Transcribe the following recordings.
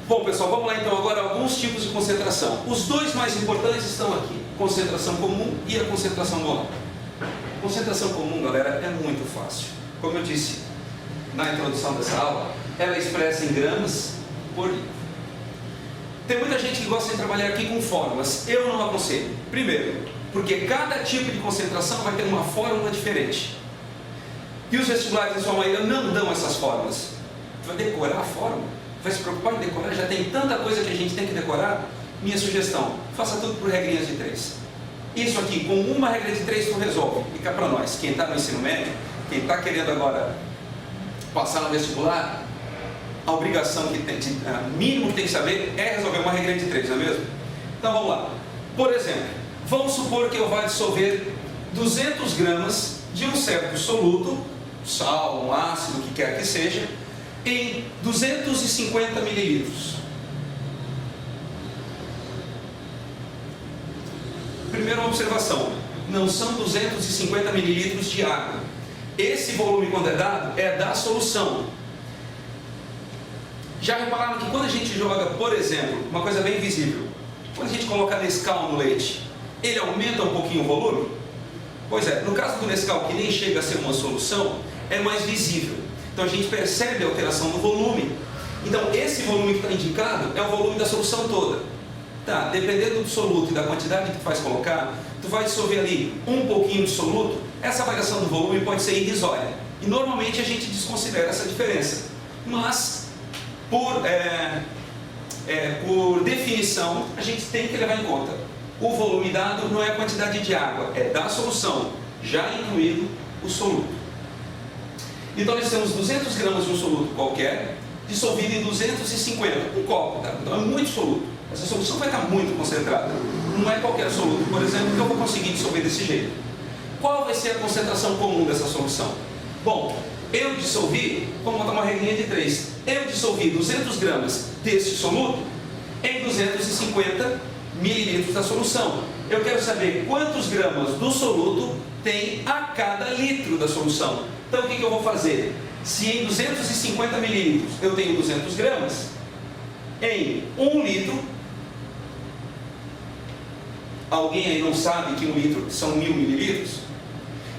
Bom, pessoal, vamos lá então agora alguns tipos de concentração. Os dois mais importantes estão aqui, concentração comum e a concentração molar. Concentração comum, galera, é muito fácil. Como eu disse na introdução dessa aula, ela é expressa em gramas por litro. Tem muita gente que gosta de trabalhar aqui com fórmulas. Eu não aconselho. Primeiro, porque cada tipo de concentração vai ter uma fórmula diferente. E os vestibulares, em sua maioria, não dão essas fórmulas. Você vai decorar a fórmula? Vai se preocupar em decorar? Já tem tanta coisa que a gente tem que decorar. Minha sugestão, faça tudo por regrinhas de 3. Isso aqui, com uma regra de 3, tu resolve. Fica para nós, quem está no ensino médio, quem está querendo agora passar no vestibular, a obrigação que tem, mínimo que tem que saber é resolver uma regra de 3, não é mesmo? Então vamos lá. Por exemplo, vamos supor que eu vá dissolver 200 gramas de um certo soluto, sal, um ácido, o que quer que seja, em 250 mililitros. Primeira observação, não são 250 mililitros de água. Esse volume, quando é dado, é da solução. Já repararam que quando a gente joga, por exemplo, uma coisa bem visível, quando a gente coloca Nescau no leite, ele aumenta um pouquinho o volume? Pois é, no caso do Nescau, que nem chega a ser uma solução, é mais visível. Então a gente percebe a alteração do volume. Então esse volume que está indicado é o volume da solução toda. Tá, dependendo do soluto e da quantidade que tu vais colocar, tu vai dissolver ali um pouquinho de soluto, essa variação do volume pode ser irrisória. E normalmente a gente desconsidera essa diferença. Mas, por definição, a gente tem que levar em conta. O volume dado não é a quantidade de água, é da solução, já incluído o soluto. Então nós temos 200 gramas de um soluto qualquer, dissolvido em 250, um copo, tá? Então é muito soluto. Essa solução vai estar muito concentrada. Não é qualquer soluto, por exemplo, que eu vou conseguir dissolver desse jeito. Qual vai ser a concentração comum dessa solução? Bom, eu dissolvi, vamos botar uma regrinha de 3, eu dissolvi 200 gramas desse soluto em 250 mililitros da solução. Eu quero saber quantos gramas do soluto tem a cada litro da solução. Então o que eu vou fazer? Se em 250 mililitros eu tenho 200 gramas, em 1 litro, alguém aí não sabe que 1 litro são 1000 mililitros?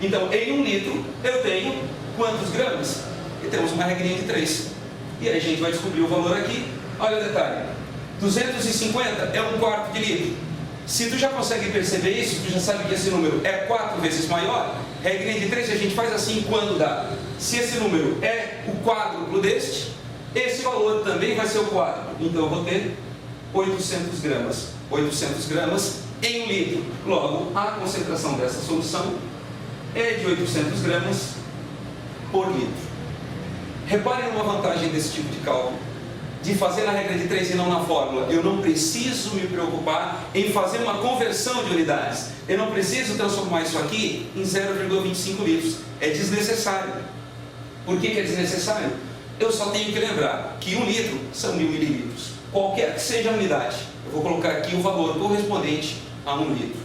Então em 1 litro eu tenho quantos gramas? E temos uma regrinha de 3. E aí a gente vai descobrir o valor aqui. Olha o detalhe, 250 é 1/4 de litro. Se tu já consegue perceber isso, tu já sabe que esse número é 4 vezes maior, regrinha de 3 a gente faz assim quando dá. Se esse número é o quádruplo deste, esse valor também vai ser o quádruplo. Então eu vou ter 800 gramas. 800 gramas em 1 litro. Logo, a concentração dessa solução é de 800 gramas por litro. Reparem numa vantagem desse tipo de cálculo, de fazer na regra de 3 e não na fórmula. Eu não preciso me preocupar em fazer uma conversão de unidades. Eu não preciso transformar isso aqui em 0,25 litros. É desnecessário. Por que é desnecessário? Eu só tenho que lembrar que 1 litro são 1000 mililitros. Qualquer que seja a unidade, eu vou colocar aqui o valor correspondente a 1 litro.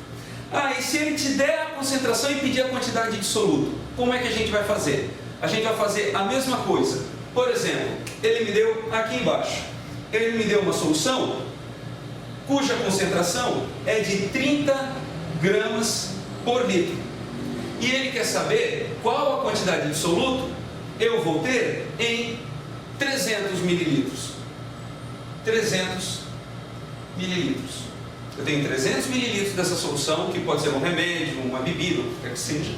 E se ele te der a concentração e pedir a quantidade de soluto, como é que a gente vai fazer? A gente vai fazer a mesma coisa. Por exemplo, ele me deu aqui embaixo, ele me deu uma solução cuja concentração é de 30 gramas por litro. E ele quer saber qual a quantidade de soluto eu vou ter em 300 mililitros. 300 mililitros. Eu tenho 300 mililitros dessa solução, que pode ser um remédio, uma bebida, o que quer que seja,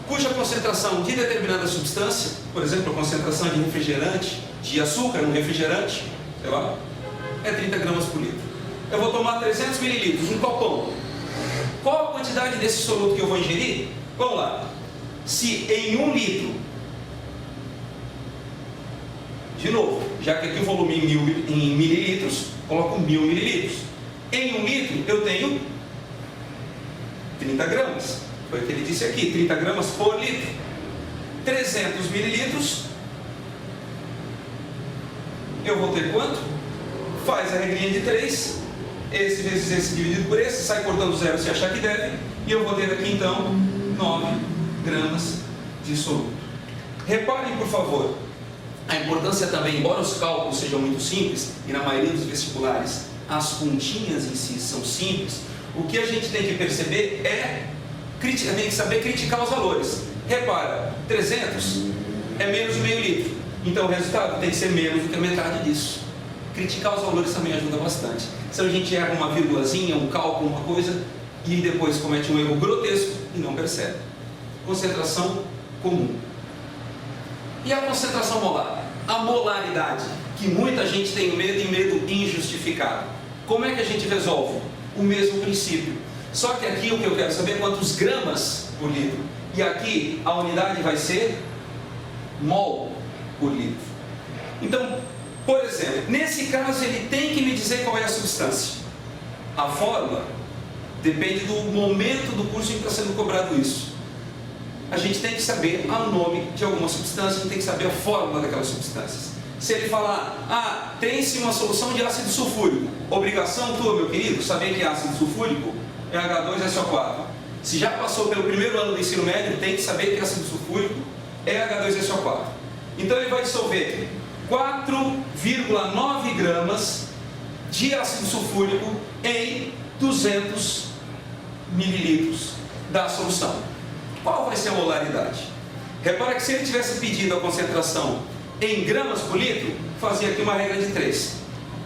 cuja concentração de determinada substância, por exemplo, a concentração de refrigerante, de açúcar no refrigerante, sei lá, é 30 gramas por litro. Eu vou tomar 300 mililitros, um copão. Qual a quantidade desse soluto que eu vou ingerir? Vamos lá. Se em 1 litro, de novo, já que aqui o volume em mililitros, coloco 1000 mililitros. Em 1 litro eu tenho 30 gramas. Foi o que ele disse aqui, 30 gramas por litro. 300 mililitros, eu vou ter quanto? Faz a regrinha de 3, esse vezes esse dividido por esse, sai cortando zero se achar que deve, e eu vou ter aqui então 9 gramas de soluto. Reparem, por favor, A importância também, embora os cálculos sejam muito simples, e na maioria dos vestibulares as continhas em si são simples, o que a gente tem que perceber tem que saber criticar os valores. Repara, 300 é menos de meio litro, então o resultado tem que ser menos do que a metade disso. Criticar os valores também ajuda bastante. Se a gente erra uma vírgulazinha, um cálculo, uma coisa, e depois comete um erro grotesco e não percebe. Concentração comum. E a concentração molar? A molaridade, que muita gente tem medo e medo injustificado. Como é que a gente resolve? O mesmo princípio. Só que aqui o que eu quero saber é quantos gramas por litro. E aqui a unidade vai ser mol por litro. Então, por exemplo, nesse caso ele tem que me dizer qual é a substância. A fórmula depende do momento do curso em que está sendo cobrado isso. A gente tem que saber o nome de alguma substância, a gente tem que saber a fórmula daquelas substâncias. Se ele falar, tem-se uma solução de ácido sulfúrico, obrigação tua, meu querido, saber que ácido sulfúrico é H2SO4. Se já passou pelo primeiro ano do ensino médio, tem que saber que ácido sulfúrico é H2SO4. Então ele vai dissolver 4,9 gramas de ácido sulfúrico em 200 mililitros da solução. Qual vai ser a molaridade? Repara que se ele tivesse pedido a concentração em gramas por litro, fazia aqui uma regra de 3.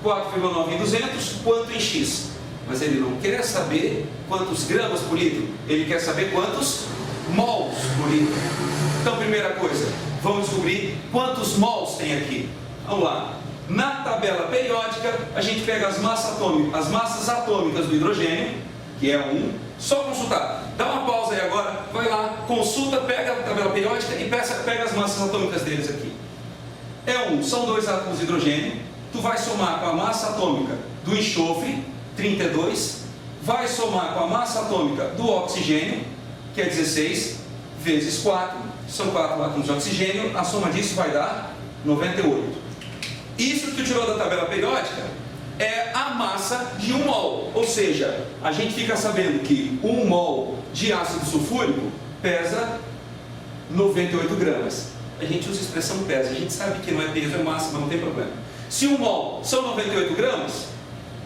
4,9 em 200, quanto em X? Mas ele não quer saber quantos gramas por litro, ele quer saber quantos mols por litro. Então, primeira coisa, vamos descobrir quantos mols tem aqui. Vamos lá. Na tabela periódica, a gente pega as massas atômicas do hidrogênio, que é 1, só consultar. Dá uma pausa aí agora, vai lá, consulta, pega a tabela periódica e pega as massas atômicas deles aqui. É 1, são 2 átomos de hidrogênio, tu vai somar com a massa atômica do enxofre, 32, vai somar com a massa atômica do oxigênio, que é 16, vezes 4, são 4 átomos de oxigênio, a soma disso vai dar 98. Isso que tu tirou da tabela periódica é a massa de 1 mol, ou seja, a gente fica sabendo que 1 mol de ácido sulfúrico pesa 98 gramas. A gente usa a expressão pesa, a gente sabe que não é peso, é massa, mas não tem problema. Se 1 mol são 98 gramas,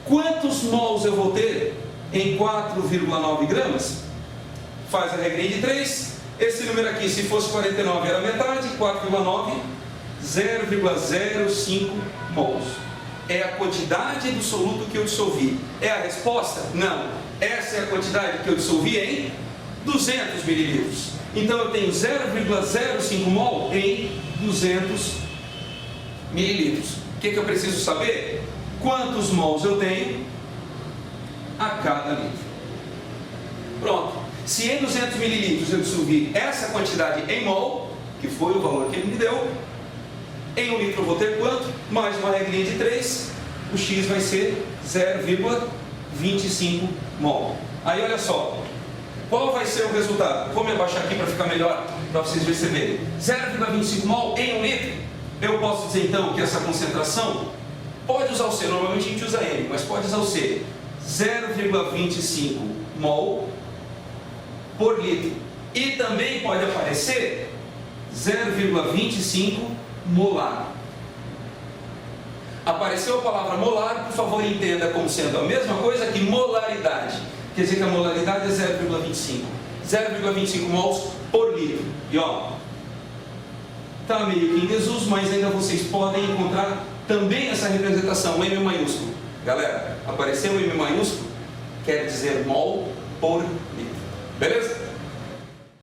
quantos mols eu vou ter em 4,9 gramas? Faz a regrinha de 3, esse número aqui, se fosse 49 era metade, 4,9, 0,05 mols. É a quantidade do soluto que eu dissolvi. É a resposta? Não. Essa é a quantidade que eu dissolvi em 200 mililitros. Então eu tenho 0,05 mol em 200 mililitros. O que eu preciso saber? Quantos mols eu tenho a cada litro. Pronto. Se em 200 mililitros eu dissolvi essa quantidade em mol, que foi o valor que ele me deu, em 1 litro eu vou ter quanto? Mais uma regrinha de 3, o X vai ser 0,25 mol. Aí olha só, qual vai ser o resultado? Vou me abaixar aqui para ficar melhor, para vocês perceberem. 0,25 mol em 1 litro. Eu posso dizer então que essa concentração, pode usar o C, normalmente a gente usa M, mas pode usar o C. 0,25 mol por litro. E também pode aparecer 0,25 molar. Apareceu a palavra molar, por favor entenda como sendo a mesma coisa que molaridade. Quer dizer que a molaridade é 0,25. 0,25 mols por litro. E ó, está meio que em desuso, mas ainda vocês podem encontrar também essa representação, o M maiúsculo. Galera, apareceu o M maiúsculo, quer dizer mol por litro. Beleza?